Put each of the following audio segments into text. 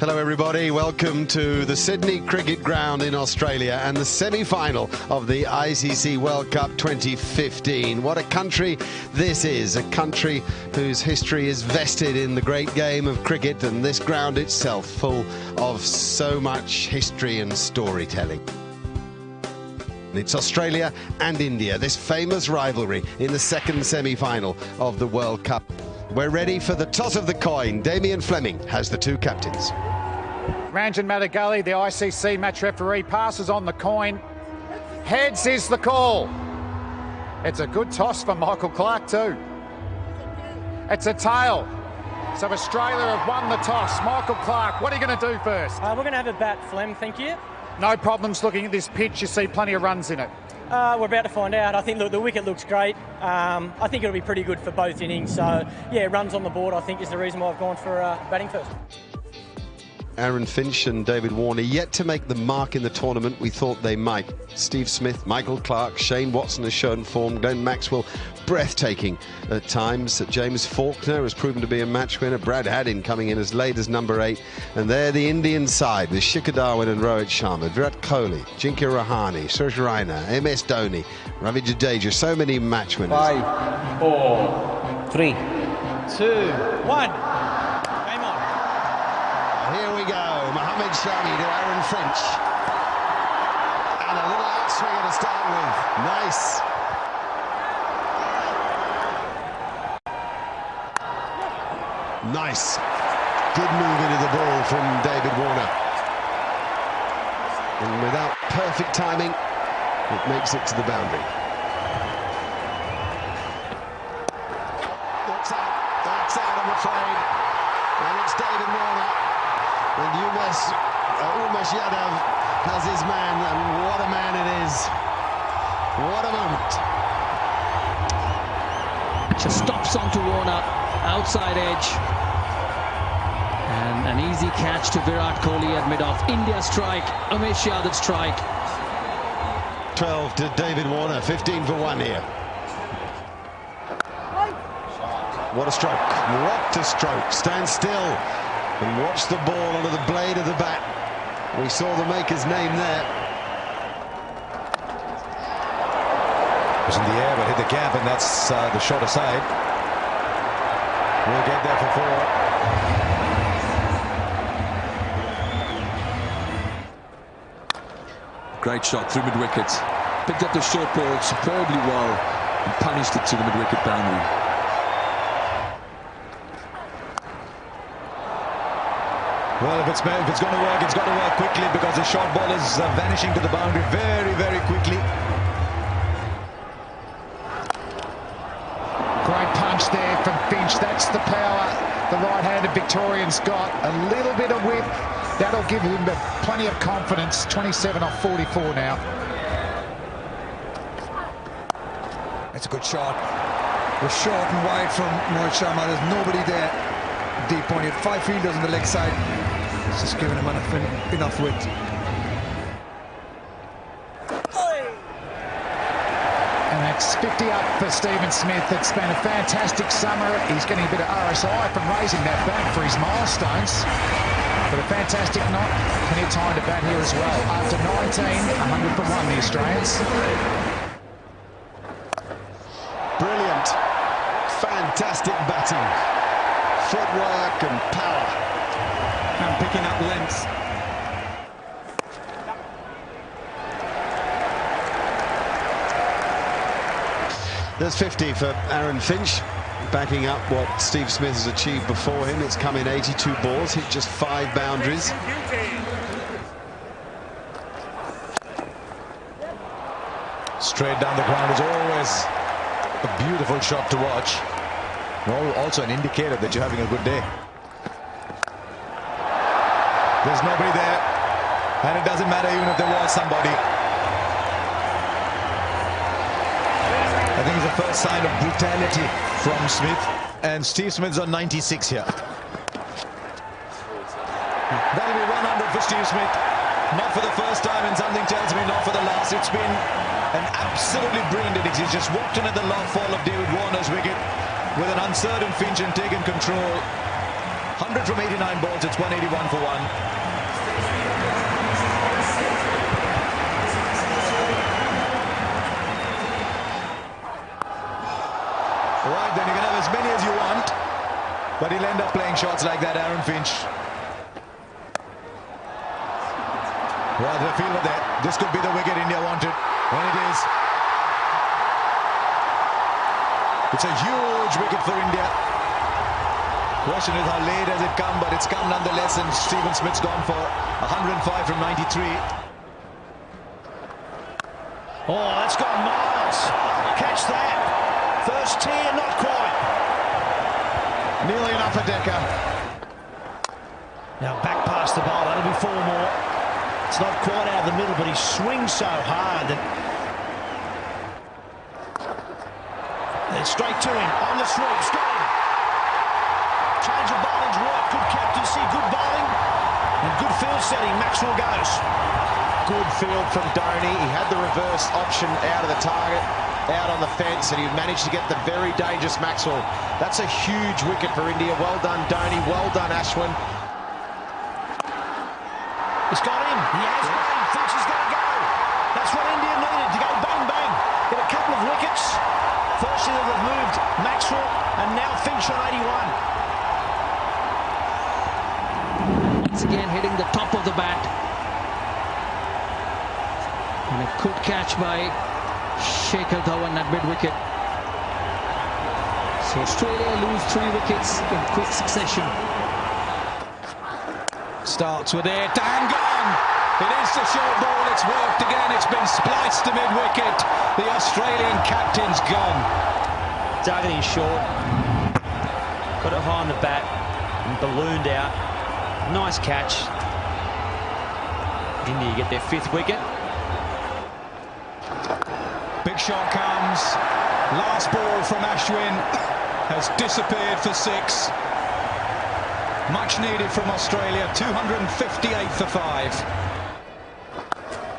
Hello everybody, welcome to the Sydney Cricket Ground in Australia and the semi-final of the ICC World Cup 2015. What a country this is, a country whose history is vested in the great game of cricket, and this ground itself full of so much history and storytelling. It's Australia and India, this famous rivalry in the second semi-final of the World Cup. We're ready for the toss of the coin. Damien Fleming has the two captains. Ranjan Madagali, the ICC match referee, passes on the coin. Heads is the call. It's a good toss for Michael Clarke too. It's a tail. So Australia have won the toss. Michael Clarke, what are you going to do first? We're going to have a bat, Flem, thank you. No problems looking at this pitch. You see plenty of runs in it. We're about to find out. I think the wicket looks great. I think it'll be pretty good for both innings. So, yeah, runs on the board, I think, is the reason why I've gone for batting first. Aaron Finch and David Warner yet to make the mark in the tournament we thought they might. Steve Smith, Michael Clarke, Shane Watson has shown form, Glenn Maxwell breathtaking at times. James Faulkner has proven to be a match winner. Brad Haddin coming in as late as number 8. And there the Indian side with Shikhar Dhawan and Rohit Sharma, Virat Kohli, Ajinkya Rahane, Suresh Raina, MS Dhoni, Ravi Jadeja, so many match winners. 5, 4, 3, 2, 1. Here we go, Mohammad Shami to Aaron Finch. And a little outswinger to start with. Nice. Nice. Good move into the ball from David Warner. And without perfect timing, it makes it to the boundary. That's out, I'm afraid. And it's David Warner. And Umesh Yadav has his man, and what a man it is. What a moment. Just stops onto Warner, outside edge. And an easy catch to Virat Kohli at mid-off. India strike, Umesh Yadav strike. 12 to David Warner, 15 for 1 here. What a stroke, what a stroke. Stand still and watch the ball onto the blade of the bat. We saw the maker's name there. It was in the air but hit the gap, and that's the shot aside. We'll get there for 4. Great shot through mid-wicket. Picked up the short ball superbly well and punished it to the mid-wicket boundary. Well, if it's going to work, it's got to work quickly, because the short ball is vanishing to the boundary very, very quickly. Great punch there from Finch. That's the power the right-handed Victorian's got. A little bit of width. That'll give him plenty of confidence. 27 off 44 now. That's a good shot. We're short and wide from Rohit Sharma. There's nobody there. Deep point. He had 5 fielders on the leg side. It's just giving him enough width. And that's 50 up for Stephen Smith. It's been a fantastic summer. He's getting a bit of RSI from raising that bat for his milestones. But a fantastic knock. Plenty of time to bat here as well. After 19, 100 for 1, the Australians. Brilliant. Fantastic batting. Footwork and power. And picking up length. There's 50 for Aaron Finch, backing up what Steve Smith has achieved before him. It's come in 82 balls, hit just 5 boundaries. Straight down the ground is always a beautiful shot to watch. Also an indicator that you're having a good day. There's nobody there, and it doesn't matter even if there was somebody. I think it's the first sign of brutality from Smith, and Steve Smith's on 96 here. That'll be 100 for Steve Smith. Not for the first time, and something tells me not for the last. It's been an absolutely brilliant innings. He's just walked in at the long fall of David Warner's wicket with an uncertain Finch and taken control. 100 from 89 balls. It's 181 for 1. Right, then you can have as many as you want, but he'll end up playing shots like that, Aaron Finch. Well, the fielder there. This could be the wicket India wanted, and it is. It's a huge wicket for India. Question is how late has it come, but it's come nonetheless, and Stephen Smith's gone for 105 from 93. Oh, that's gone miles. Catch that. First tier, not quite. Nearly an upper decker. Now back past the bowl, that'll be 4 more. It's not quite out of the middle, but he swings so hard that... Then straight to him, on the sweeps, got him. Change of bowling's work, good captaincy, good bowling, and good field setting. Maxwell goes. Good field from Dhoni. He had the reverse option out of the target, out on the fence, and he managed to get the very dangerous Maxwell. That's a huge wicket for India. Well done, Dhoni. Well done, Ashwin. He's got him. He has him. Thinks he's going to go. That's what India needed, to go bang, bang. Get a couple of wickets. Firstly, they've moved Maxwell, and now Finch on 81. Once again, hitting the top of the bat. And a good catch by Shikhar Dhawan at mid-wicket. So Australia lose 3 wickets in quick succession. Starts with it, and gone! It is the short ball, it's worked again, it's been spliced to mid-wicket. The Australian captain's gone. Targeting short, got it high on the bat, and ballooned out. Nice catch. India get their 5th wicket. Big shot comes. Last ball from Ashwin has disappeared for 6. Much needed from Australia, 258 for 5.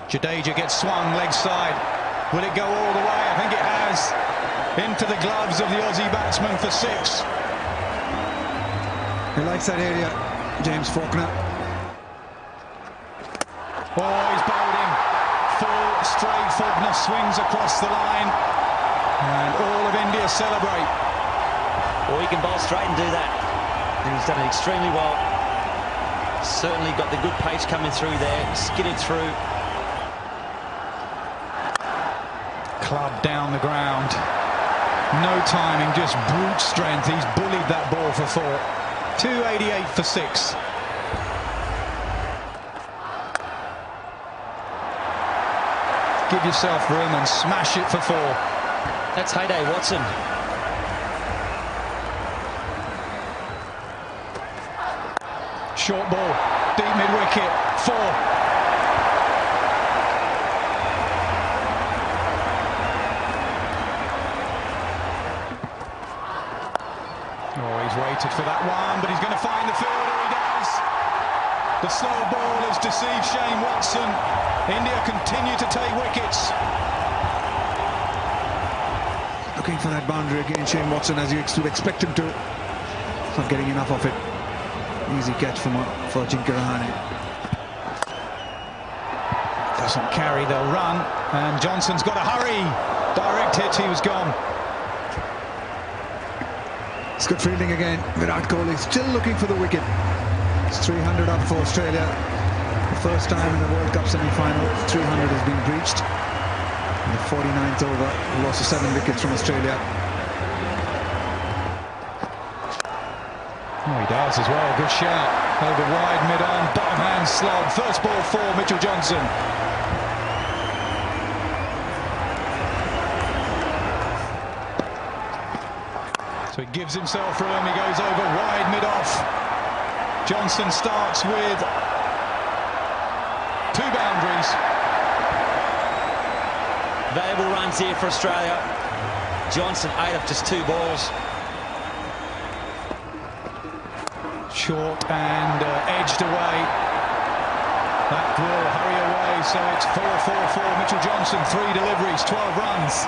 Jadeja gets swung leg side. Will it go all the way? I think it has. Into the gloves of the Aussie batsman for 6. He likes that area, James Faulkner. Oh, he's bowled him. Full straight. Faulkner swings across the line. And all of India celebrate. Or he can bowl straight and do that. And he's done it extremely well. Certainly got the good pace coming through there. Skidded through. Club down the ground. No timing, just brute strength. He's bullied that ball for 4. 288 for 6. Give yourself room and smash it for 4. That's Heyday Watson. Short ball, deep mid-wicket, 4. Oh, he's waited for that one, but he's going to find the fielder. He does. The slow ball has deceived Shane Watson. India continue to take wickets. Looking for that boundary again, Shane Watson, as you would expect him to. Not getting enough of it. Easy catch for Ajinkya Rahane. Doesn't carry, they'll run. And Johnson's got to hurry. Direct hit, he was gone. It's good fielding again. Virat Kohli still looking for the wicket. It's 300 up for Australia. The first time in the World Cup semi-final, 300 has been breached. In the 49th over, loss of 7 wickets from Australia. Oh, he does as well. Good shout. Over wide, mid-on, bottom hand slog. First ball for Mitchell Johnson. So he gives himself room. He goes over wide, mid-off. Johnson starts with 2 boundaries. Valuable runs here for Australia. Johnson 8 off just 2 balls. Short and edged away. That will hurry away, so it's 4-4-4. Mitchell Johnson, 3 deliveries, 12 runs.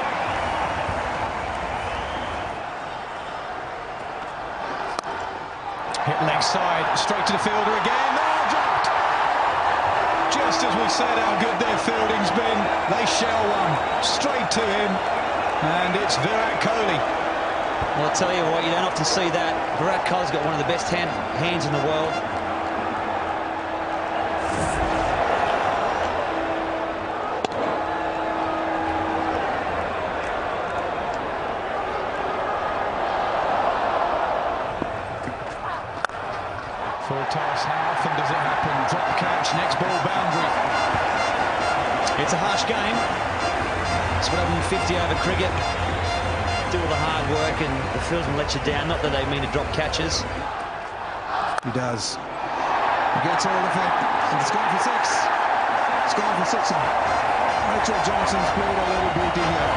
Hit leg side, straight to the fielder again. Oh, dropped! Just as we said how good their fielding's been, they shell one straight to him, and it's Virat Kohli. Well, I'll tell you what, you don't often see that. Virat Kohli's got one of the best hands in the world. Full toss, how often does it happen? Drop catch, next ball boundary. It's a harsh game. It's what happened in 50 over cricket. Do all the hard work and the fields will let you down. Not that they mean to drop catches. He does. He gets hold of it. And it's gone for six. It's gone for six. Mitchell Johnson's played a little beauty here.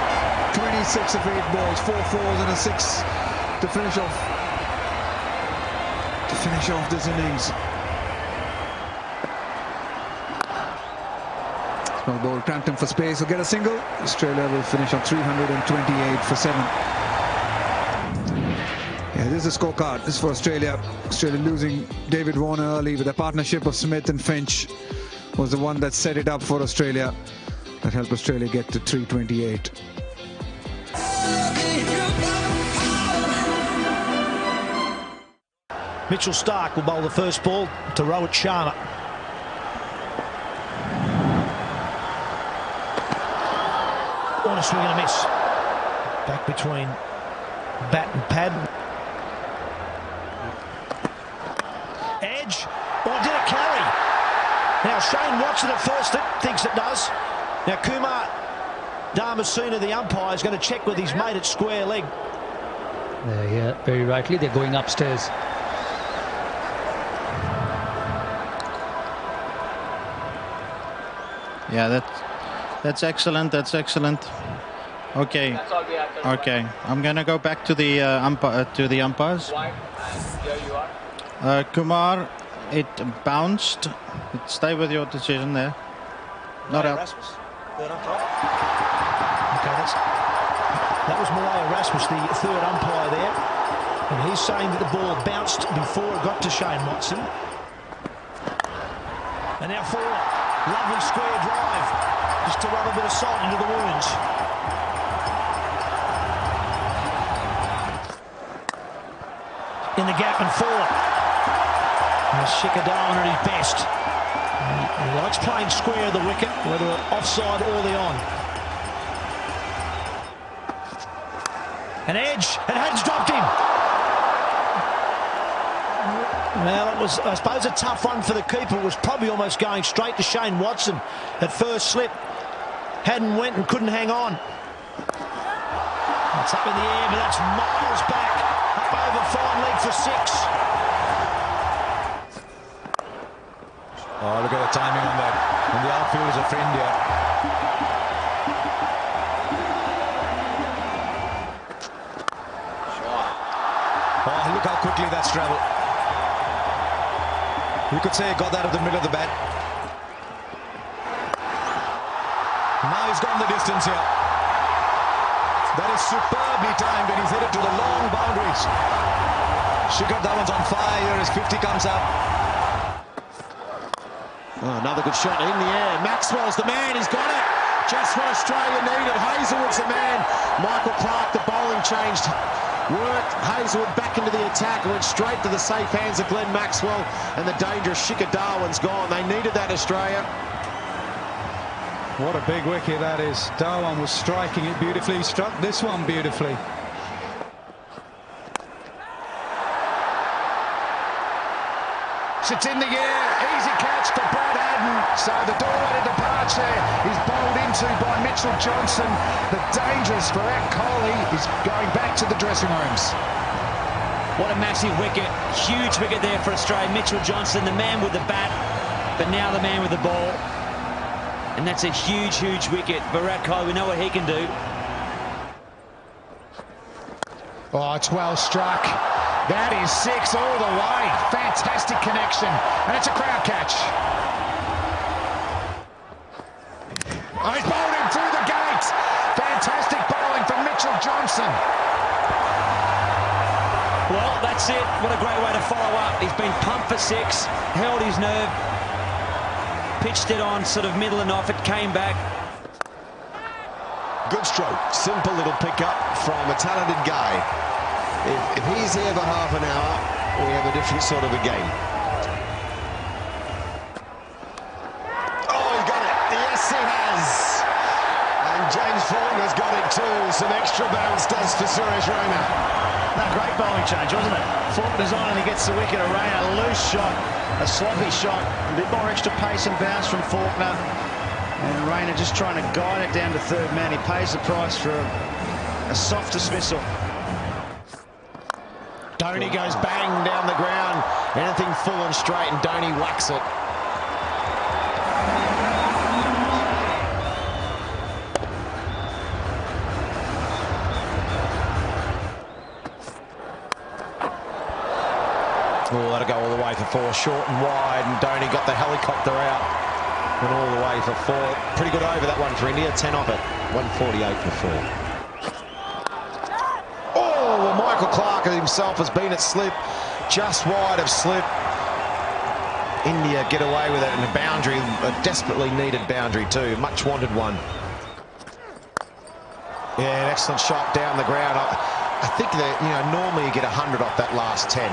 26 of 8 balls, 4 fours and a 6 to finish off. This innings. Small ball cramped him for space. He'll get a single. Australia will finish on 328 for 7. Yeah, this is the scorecard. This is for Australia. Australia losing David Warner early with a partnership of Smith and Finch was the one that set it up for Australia. That helped Australia get to 328. Mitchell Starc will bowl the first ball to Rohit Sharma. Warner swing and a miss. Back between bat and pad. Edge. Or did it carry? Now Shane Watson at first thinks it does. Now Kumar Dharmasena, the umpire, is going to check with his mate at square leg. Yeah, very rightly. They're going upstairs. Yeah, that's excellent. That's excellent. Okay. Okay. I'm gonna go back to the umpires. Kumar, it bounced. Stay with your decision there. Not out. Okay, that was Malaya Rasmus, the third umpire there, and he's saying that the ball bounced before it got to Shane Watson. And now forward. Lovely square drive, just to rub a bit of salt into the wounds. In the gap and forward. Shikhar Dhawan at his best. He likes playing square of the wicket, whether offside or the on. An edge, and Had's dropped him. Well, it was, I suppose, a tough one for the keeper. It was probably almost going straight to Shane Watson at first slip. Hadden went and couldn't hang on. It's up in the air, but that's miles back. Up over fine leg for 6. Oh, look at the timing on that. And the outfield is a for India. Oh, look how quickly that's travelled. You could say he got that at the middle of the bat. Now he's gone the distance here. That is superbly timed, and he's hit it to the long boundaries. Shikhar Dhawan's on fire here as 50 comes up. Oh, another good shot in the air. Maxwell's the man. He's got it. Just what Australia needed. Hazelwood's the man. Michael Clark, the bowling changed. Worked Hazelwood back into the attack, went straight to the safe hands of Glenn Maxwell, and the dangerous Shikhar Dhawan's gone. They needed that, Australia. What a big wicket that is. Dhawan was striking it beautifully. He struck this one beautifully. It's in the air. Easy catch for Brad Hadden. So the doorway to departure is bowled into by Mitchell Johnson. The dangerous Virat Kohli is going back to the dressing rooms. What a massive wicket. Huge wicket there for Australia. Mitchell Johnson, the man with the bat, but now the man with the ball. And that's a huge, huge wicket. Virat Kohli, we know what he can do. Oh, it's well struck. That is 6 all the way. Fantastic connection. And it's a crowd catch. Oh, he's bowled him through the gates. Fantastic bowling from Mitchell Johnson. Well, that's it. What a great way to follow up. He's been pumped for 6, held his nerve, pitched it on sort of middle and off. It came back. Good stroke. Simple little pickup from a talented guy. If he's here for half an hour, we have a different sort of a game. Oh, he's got it. Yes, he has. And James Faulkner's got it too. Some extra bounce does for Suresh Raina. No, great bowling change, wasn't it? Faulkner's on and he gets the wicket. A Raina, loose shot, a sloppy shot, a bit more extra pace and bounce from Faulkner. And Raina just trying to guide it down to third man. He pays the price for a soft dismissal. Dhoni goes bang down the ground. Anything full and straight, and Dhoni whacks it. Oh, that'll go all the way for 4, short and wide, and Dhoni got the helicopter out. Went all the way for 4. Pretty good over that one for India. 10 off it. 148 for 4. Oh, well, Michael Clark himself has been at slip, just wide of slip. India get away with it, and a boundary, a desperately needed boundary too. Much wanted one. Yeah, an excellent shot down the ground. I think that, you know, normally you get 100 off that last 10.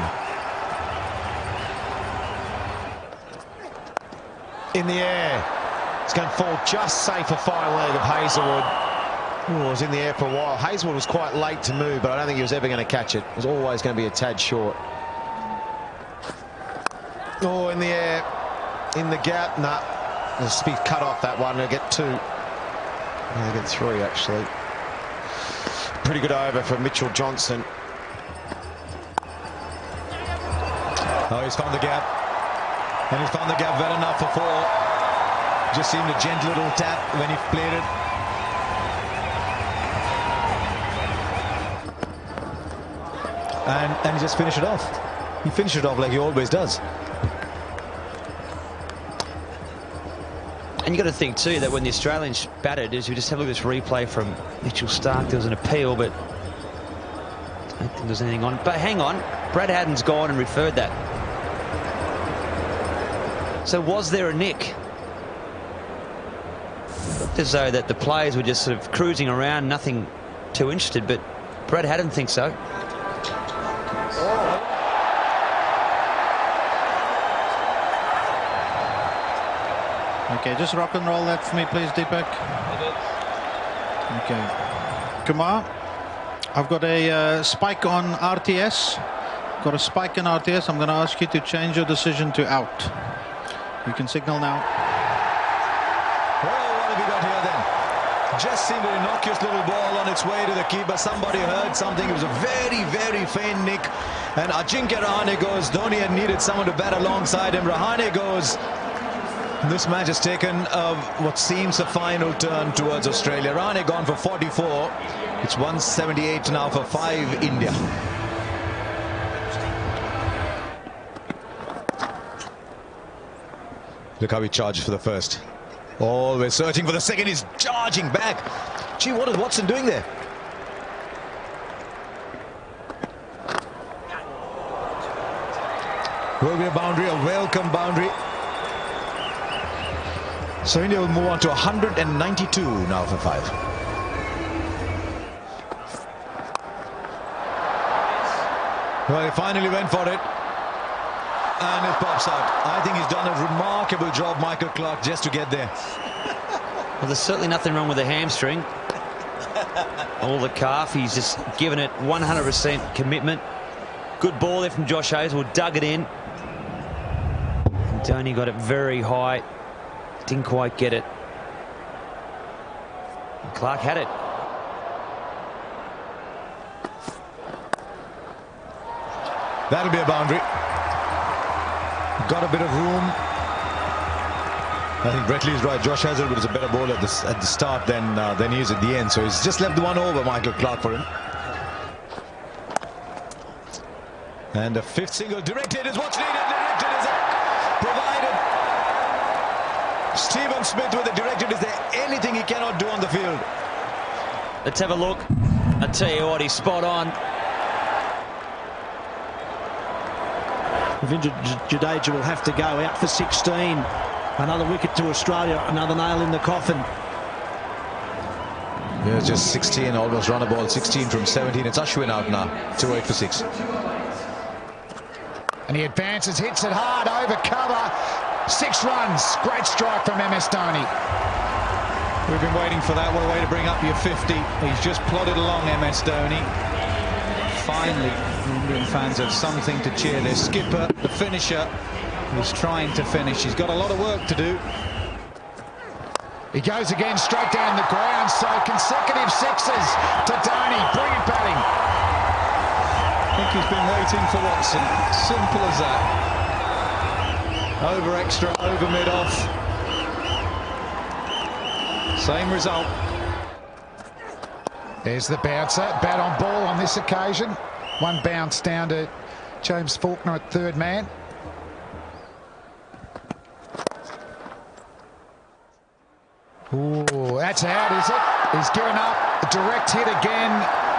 In the air. It's going to fall just safe for fine leg of Hazlewood. Oh, it was in the air for a while. Hazlewood was quite late to move, but I don't think he was ever going to catch it. It was always going to be a tad short. Oh, in the air. In the gap. Nah. There's speed cut off that one. They'll get 2. They'll get 3, actually. Pretty good over for Mitchell Johnson. Oh, he's found the gap. And he found the gap well enough for 4. Just seemed a gentle little tap when he played it. And he just finished it off. He finished it off like he always does. And you got to think too that when the Australians batted, as we just have a look at this replay from Mitchell Starc, there was an appeal, but I don't think there's anything on. But hang on, Brad Haddin's gone and referred that. So was there a nick? Looked as though that the players were just sort of cruising around, nothing too interested, but Brad Haddin thinks so. Okay, just rock and roll that for me, please, Deepak. Okay. Kumar, I've got a spike on RTS. Got a spike in RTS. I'm going to ask you to change your decision to out. You can signal now. Well, what have we got here then? Just seemed an innocuous little ball on its way to the keeper. Somebody heard something. It was a very, very faint nick. And Ajinkya Rahane goes. Dhoni had needed someone to bat alongside him. Rahane goes. This match has taken what seems a final turn towards Australia. Rahane gone for 44. It's 178 now for 5 India. Look how he charges for the first. Always searching for the second. He's charging back. Gee, what is Watson doing there? Will be a boundary, a welcome boundary. So India will move on to 192 now for 5. Well, he finally went for it. And it pops out. I think he's done a remarkable job, Michael Clark, just to get there. Well, there's certainly nothing wrong with the hamstring. Or the calf. He's just given it 100% commitment. Good ball there from Josh Hazlewood. Dug it in. And Dhoni got it very high. Didn't quite get it. And Clark had it. That'll be a boundary. Got a bit of room. I think Bretley is right. Josh Hazlewood was a better bowler at the start than he is at the end. So he's just left the one over, Michael Clark, for him. And the 5th single directed is what's needed. Directed is provided. Stephen Smith with the directed. Is there anything he cannot do on the field? Let's have a look. I tell you what, he's spot on. Ravindra Jadeja will have to go out for 16. Another wicket to Australia, another nail in the coffin. Yeah, just 16, almost run a ball, 16 from 17. It's Ashwin out now, 2 8 for 6. And he advances, hits it hard, over cover. 6 runs. Great strike from MS Dhoni. We've been waiting for that. What a way to bring up your 50. He's just plodded along, MS Dhoni. Finally, Indian fans have something to cheer. Their skipper, the finisher, is trying to finish. He's got a lot of work to do. He goes again, straight down the ground. So consecutive sixes to Dhoni. Brilliant batting. I think he's been waiting for Watson. Simple as that. Over extra, over mid-off. Same result. There's the bouncer. Bat on ball on this occasion. One bounce down to James Faulkner at third man. Ooh, that's out, is it? He's given up. A direct hit again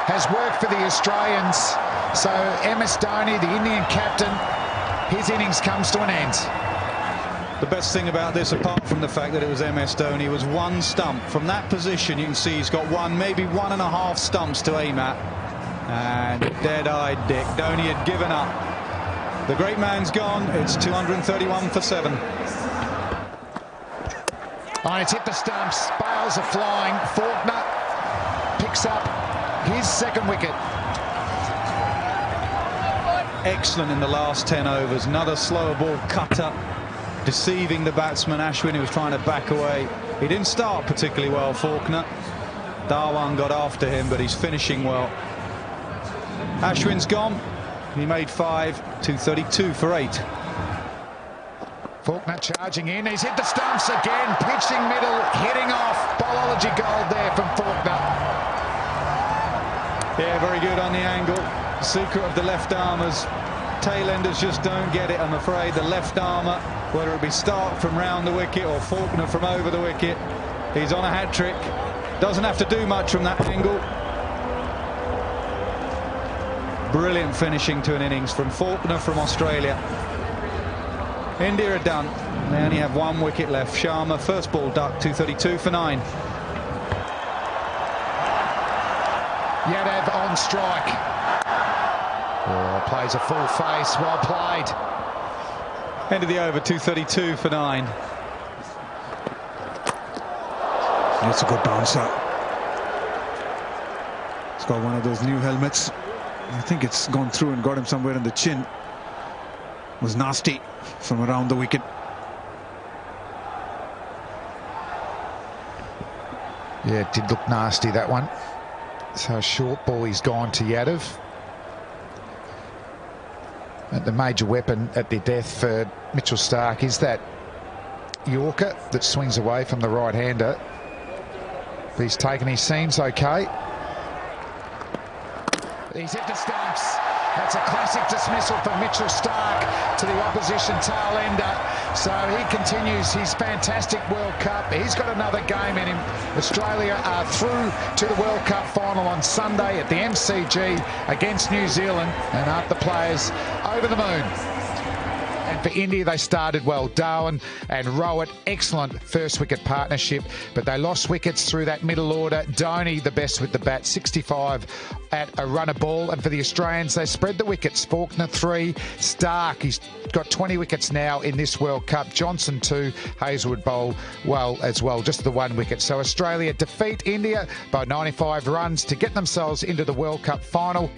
has worked for the Australians. So MS Dhoni, the Indian captain, his innings comes to an end. The best thing about this, apart from the fact that it was MS Dhoni, was one stump. From that position, you can see he's got one, maybe 1.5 stumps to aim at. And dead-eyed Dick. Dhoni had given up. The great man's gone. It's 231 for 7. Oh, it's hit the stumps. Bales are flying. Faulkner picks up his second wicket. Excellent in the last 10 overs. Another slower ball cutter, deceiving the batsman Ashwin, who was trying to back away. He didn't start particularly well, Faulkner. Dhawan got after him, but he's finishing well. Ashwin's gone. He made 5, 232 for 8. Faulkner charging in. He's hit the stumps again. Pitching middle, hitting off. Bowlology gold there from Faulkner. Yeah, very good on the angle. The secret of the left armers. Tailenders just don't get it, I'm afraid. The left armour, whether it be Stark from round the wicket or Faulkner from over the wicket, he's on a hat-trick. Doesn't have to do much from that angle. Brilliant finishing to an innings from Faulkner from Australia. India are done. They only have 1 wicket left. Sharma, first ball duck, 232 for 9. Yadav on strike. Oh, plays a full face. Well played. End of the over, 232 for 9. That's a good bouncer. He's got one of those new helmets. I think it's gone through and got him somewhere in the chin. It was nasty from around the wicket. Yeah, it did look nasty, that one. So short ball, he's gone to Yadav. And the major weapon at their death for Mitchell Stark is that Yorker that swings away from the right-hander. But he's taken his seams okay. He's hit the stumps. That's a classic dismissal from Mitchell Stark to the opposition tail ender. So he continues his fantastic World Cup. He's got another game in him. Australia are through to the World Cup final on Sunday at the MCG against New Zealand, and aren't the players over the moon? And for India, they started well. Dhawan and Rowat, excellent first wicket partnership, but they lost wickets through that middle order. Dhoni, the best with the bat, 65 at a run a ball. And for the Australians, they spread the wickets. Faulkner 3, Stark, he's got 20 wickets now in this World Cup. Johnson 2, Hazelwood bowl well as well, just the 1 wicket. So Australia defeat India by 95 runs to get themselves into the World Cup final.